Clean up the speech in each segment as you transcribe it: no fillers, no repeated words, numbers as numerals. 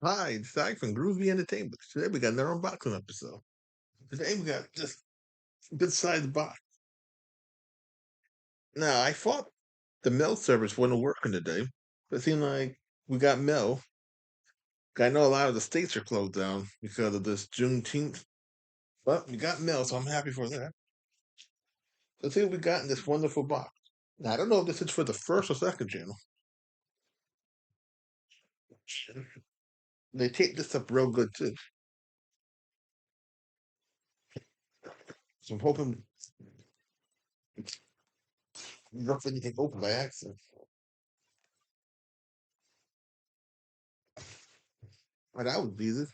Hi, it's Zach from Groovy Entertainment. Today we got another unboxing episode. Today we got just a good sized box. Now I thought the mail service wasn't working today, but it seemed like we got mail. I know a lot of the states are closed down because of this Juneteenth, but we got mail, so I'm happy for that. Let's see what we got in this wonderful box. Now I don't know if this is for the first or second channel. They taped this up real good too, so I'm hoping nothing can open by accident. But that was easy.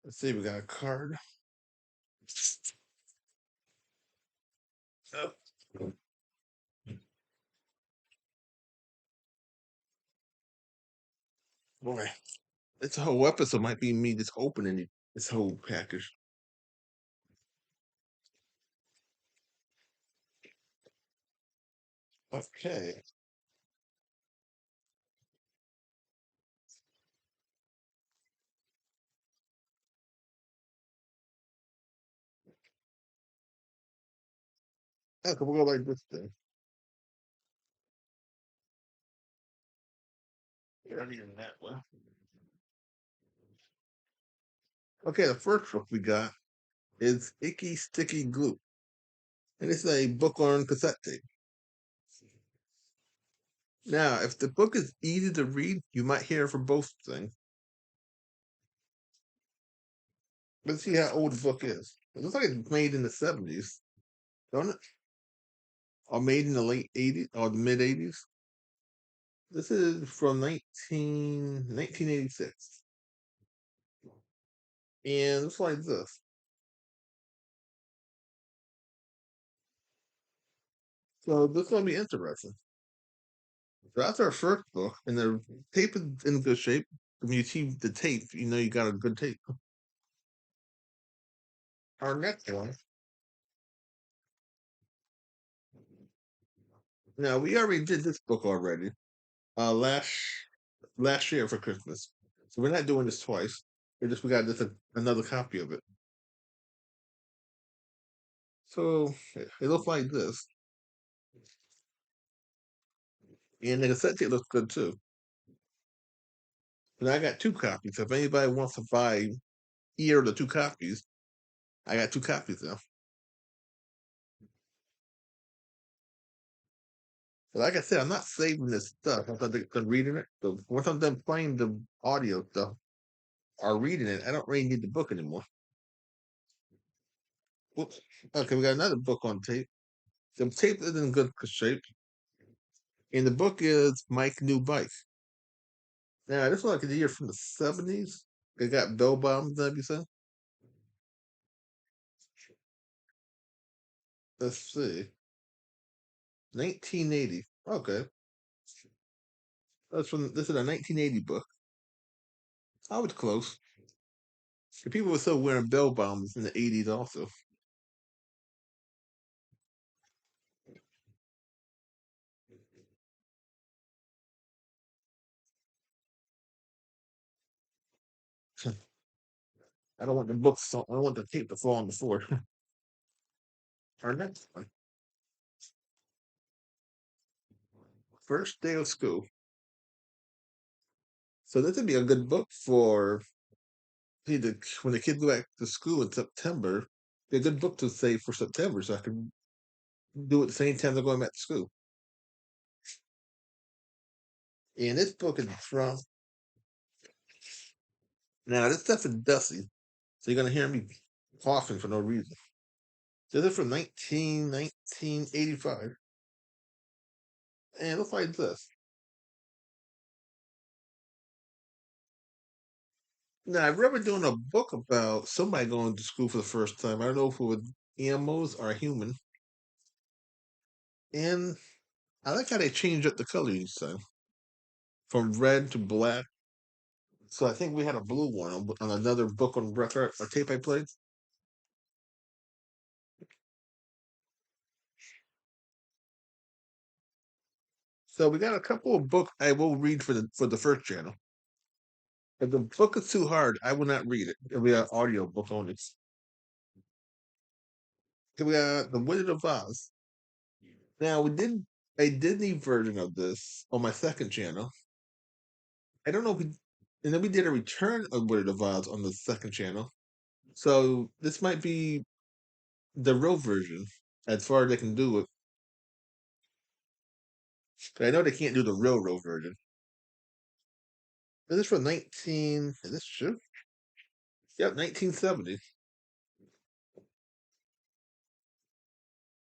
Let's see, we got a card. Oh, boy. This whole episode might be me just opening this whole package. Okay. Okay, we'll go like this thing. You're not even that well. Okay, the first book we got is Icky Sticky Glue. And it's a book on cassette tape. Now, if the book is easy to read, you might hear it for both things. Let's see how old the book is. It looks like it's made in the 70s, don't it? Or made in the late 80s or the mid 80s. This is from 1986. And it's like this. So this is going to be interesting. So that's our first book, and the tape is in good shape. When you see the tape, you know you got a good tape. Our next one. Now we already did this book already. Last year for Christmas. So we're not doing this twice. We got another copy of it. So it looks like this, and the cassette tape looks good too. And I got two copies. So if anybody wants to buy either of the two copies, I got two copies now. But like I said, I'm not saving this stuff. I'm done reading it. So once I'm done playing the audio stuff or reading it, I don't really need the book anymore. Whoops. Okay, we got another book on tape. The tape is in good shape. And the book is Mike New Bike. Now, this is like a year from the 70s. They got bell bombs and everything. Let's see. 1980. Okay. This is a 1980 book. I was close. The people were still wearing bell bombs in the 80s also. I don't want the books, I don't want the tape to fall on the floor. Our next one. First day of school. So this would be a good book for when the kids go back to school in September. Be a good book to save for September, so I can do it at the same time they're going back to school. And this book is from now. This stuff is dusty, so you're gonna hear me coughing for no reason. This is from 1985, and it looks like this. Now I remember doing a book about somebody going to school for the first time. I don't know if it was animals or a human, and I like how they changed up the color each time from red to black. So I think we had a blue one on another book on record or tape I played. So we got a couple of books I will read for the first channel. If the book is too hard, I will not read it. It'll be an audio book only. So we got The Wizard of Oz. Now we did a Disney version of this on my second channel. I don't know if we, and then we did a return of Wizard of Oz on the second channel. So this might be the real version as far as they can do it. But I know they can't do the real version. This is from 19. Is this true? Yep, 1970.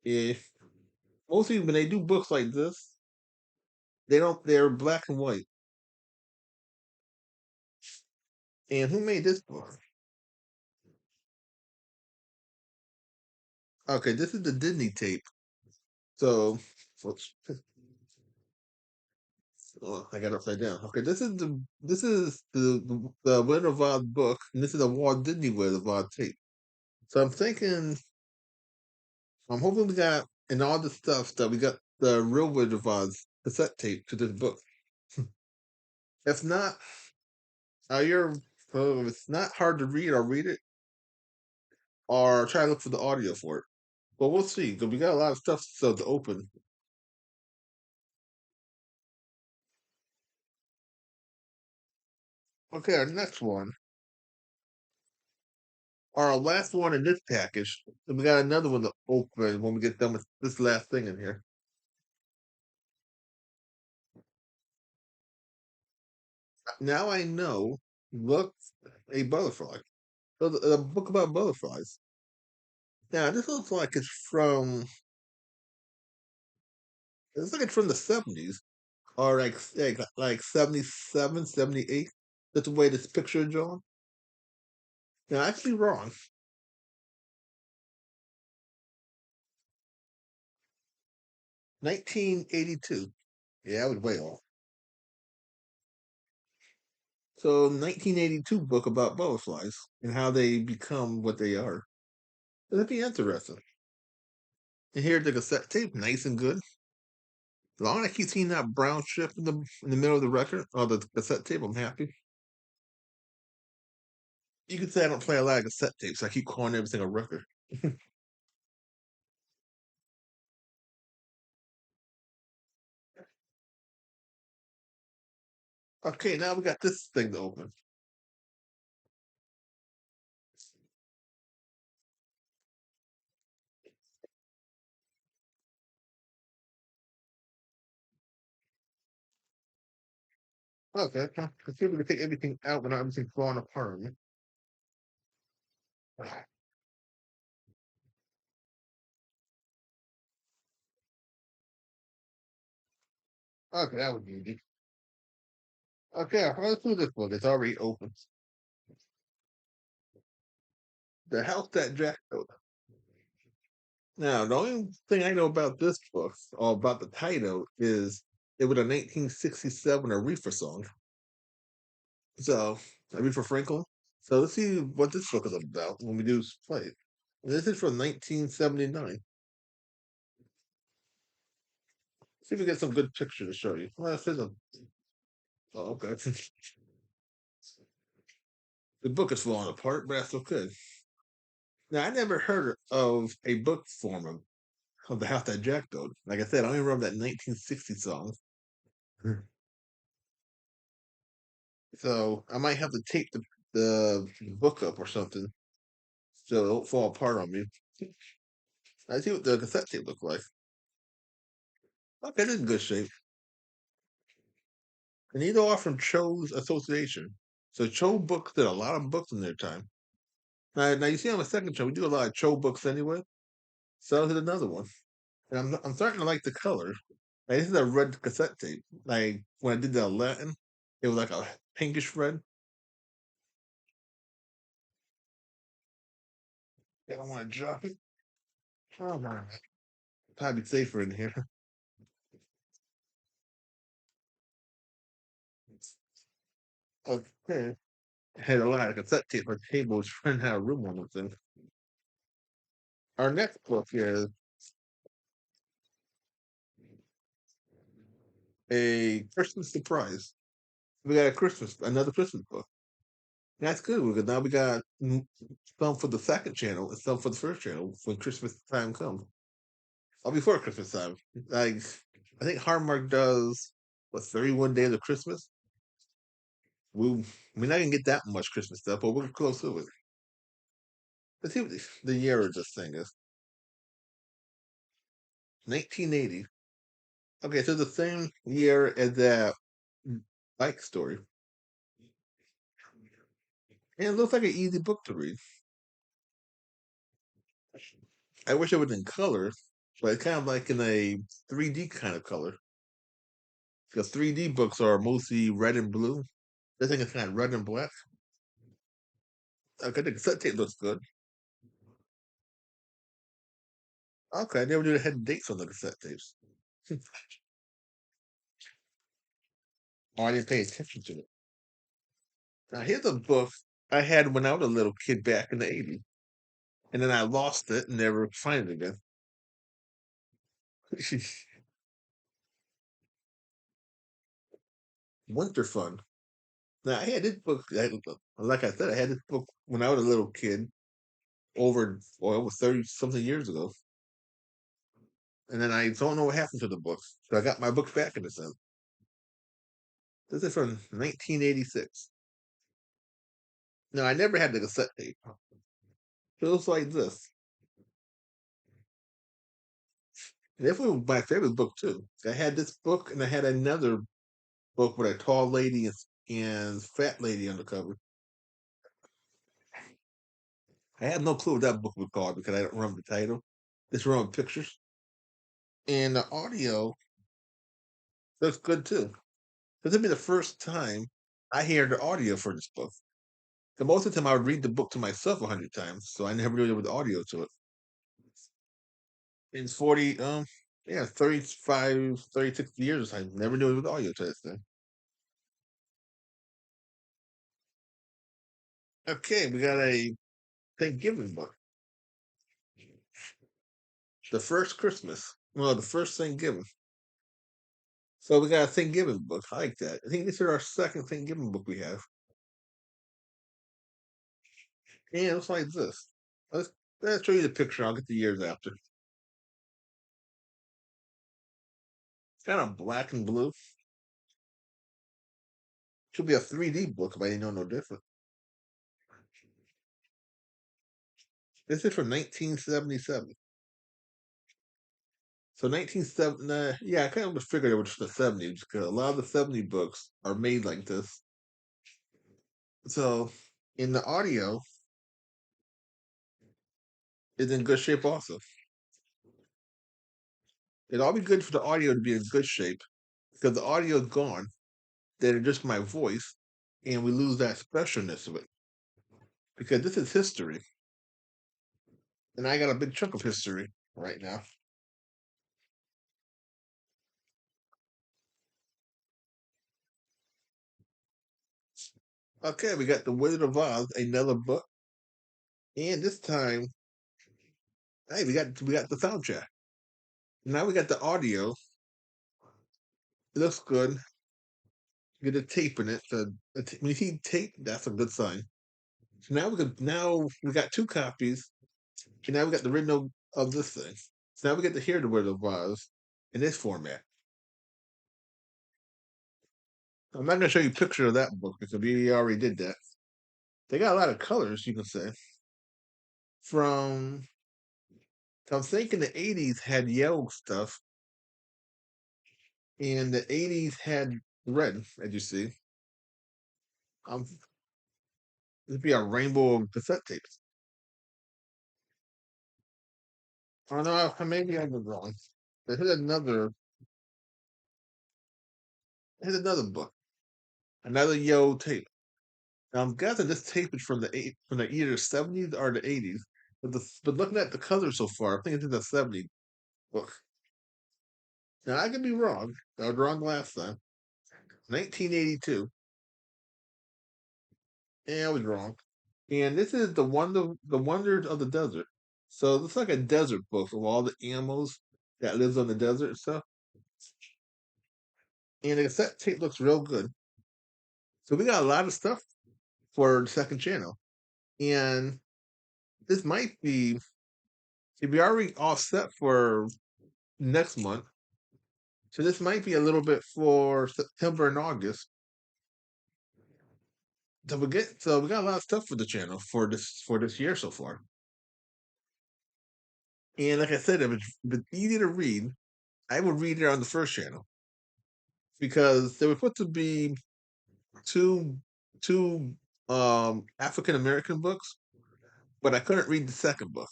Yeah. Mostly when they do books like this, they don't. They're black and white. And who made this book? Okay, this is the Disney tape. So, what's oh, I got it upside down. Okay, this is the Wizard of Oz book, and this is a Walt Disney Wizard of Oz tape. So I'm hoping we got in all the stuff that we got the real Wizard of Oz cassette tape to this book. If not, you're if it's not hard to read, I'll read it or try to look for the audio for it. But we'll see because we got a lot of stuff still to open. Okay, our next one, our last one in this package. And we got another one to open when we get done with this last thing in here. Now I know. Look, a butterfly. So the book about butterflies. Now this looks like it's from. It looks like it's from the 70s or like 77, 78. That's the way this picture is drawn. Now I could be wrong. 1982. Yeah, I was way off. So 1982 book about butterflies and how they become what they are. That'd be interesting. And here's the cassette tape, nice and good. As long as I keep seeing that brown strip in the middle of the record or the cassette tape, I'm happy. You could say I don't play a lot of cassette tapes. So I keep calling everything a record. Okay, now we got this thing to open. Okay, let's see if we can take everything out without everything falling apart. Okay, that was easy. Okay, let's do this book. It's already open. The House That Jack Built. Now, the only thing I know about this book, or about the title, is it was a 1967 Aretha song. So, Aretha Franklin. So let's see what this book is about when we do play it. This is from 1979. See if we get some good picture to show you. Well, this is a. Oh, okay. The book is falling apart, but that's okay. Now, I never heard of a book form of the House That Jack Built. Like I said, I only remember that 1960 song. So I might have to tape the book up or something so it don't fall apart on me. I see what the cassette tape look like. Okay, it's in good shape. And these are from Cho's Association. So Cho books did a lot of books in their time. Now you see on the second show, we do a lot of Cho books anyway. So I did another one. And I'm starting to like the color. Like, this is a red cassette tape. Like when I did the Latin, it was like a pinkish red. I don't want to drop it. Oh man. Probably safer in here. Okay. Had a lot of cassette tape. Our table was trying to have room on the thing. Our next book is a Christmas surprise. We got another Christmas book. That's good because now we got some for the second channel and some for the first channel when Christmas time comes. Or before Christmas time. Like I think Hallmark does 31 days of Christmas. We're not gonna get that much Christmas stuff, but we're close to it. Let's see what the year of this thing is. 1980. Okay, so the same year as that bike story. And it looks like an easy book to read. I wish it was in color, but it's kind of like in a 3D kind of color. Because 3D books are mostly red and blue. This thing is kind of red and black. Okay, the cassette tape looks good. Okay, I never knew they had dates on the cassette tapes. Oh, I didn't pay attention to it. Now, here's a book I had when I was a little kid back in the 80s. And then I lost it and never find it again. Winter Fun. Now, I had this book, like I said, I had this book when I was a little kid over 30 something years ago. And then I don't know what happened to the book. So I got my book back in a sense. This is from 1986. No, I never had the cassette tape. It looks like this. And this was my favorite book too. I had this book and I had another book with a tall lady and fat lady on the cover. I have no clue what that book was called because I don't remember the title. Just remember pictures. And the audio looks good too. This will be the first time I hear the audio for this book. The most of the time I would read the book to myself 100 times, so I never really with audio to it. In 40, yeah, 35, 36 years, I never knew it was audio to this thing. Okay, we got a Thanksgiving book. The first Christmas. Well, the first Thanksgiving. So we got a Thanksgiving book. I like that. I think this is our second Thanksgiving book we have. And it looks like this. Let's, let's show you the picture. I'll get the years after. It's kind of black and blue. Should be a 3D book if I didn't know no different. This is from 1977. So 1970, yeah, I kind of figured it was the 70s because a lot of the 70 books are made like this. So in the audio, it's in good shape also. It'd all be good for the audio to be in good shape because the audio is gone. Then it's just my voice, and we lose that specialness of it because this is history, and I got a big chunk of history right now. Okay, we got The Wizard of Oz, another book, and this time, hey, we got the soundtrack. Now we got the audio. It looks good. Get a tape in it. So when you see tape, that's a good sign. So now we got two copies, and now we got the original of this thing. So now we get to hear the Wizard of Oz in this format. I'm not gonna show you a picture of that book because we already did that. They got a lot of colors, you can say. From I'm thinking the '80s had yellow stuff, and the '80s had red, as you see. Um, It'd be a rainbow of cassette tapes. I don't know. Maybe I was wrong. But here's another book, another yellow tape. Now, I'm guessing this tape is from the either '70s or the '80s. But looking at the color so far, I think it's in the '70s book. Now I could be wrong. I was wrong last time. 1982. Yeah, I was wrong. And this is the wonders of the desert. So it's like a desert book of all the animals that lives on the desert and stuff. And the cassette tape looks real good. So we got a lot of stuff for the second channel. And this might be, see, we already all set for next month. So this might be a little bit for September and August. So we got a lot of stuff for the channel for this year so far. And like I said, if it's easy to read, I would read it on the first channel because they were put to be two two African American books, but I couldn't read the second book.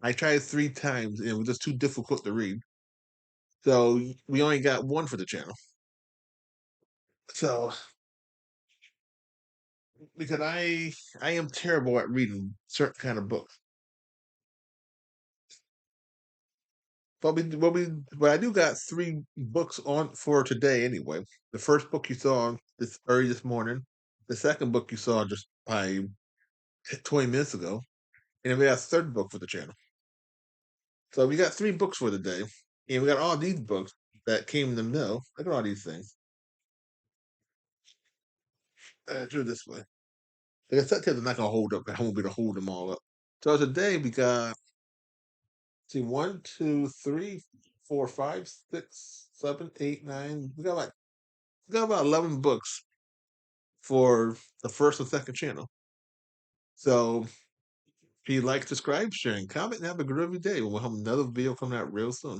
I tried 3 times and it was just too difficult to read. So we only got one for the channel. So because I am terrible at reading certain kind of books. But I do got 3 books on for today anyway. The first book you saw this early this morning. The second book you saw just by 20 minutes ago. And then we got a third book for the channel. So we got 3 books for the day. And we got all these books that came in the mail. Look at all these things. Do it this way. The cassette tapes are not gonna hold up. I won't be able to hold them all up. So today we got see 1, 2, 3, 4, 5, 6, 7, 8, 9. We got about 11 books for the first and second channel. So if you like, subscribe, share, and comment, and have a good every day. We'll have another video coming out real soon.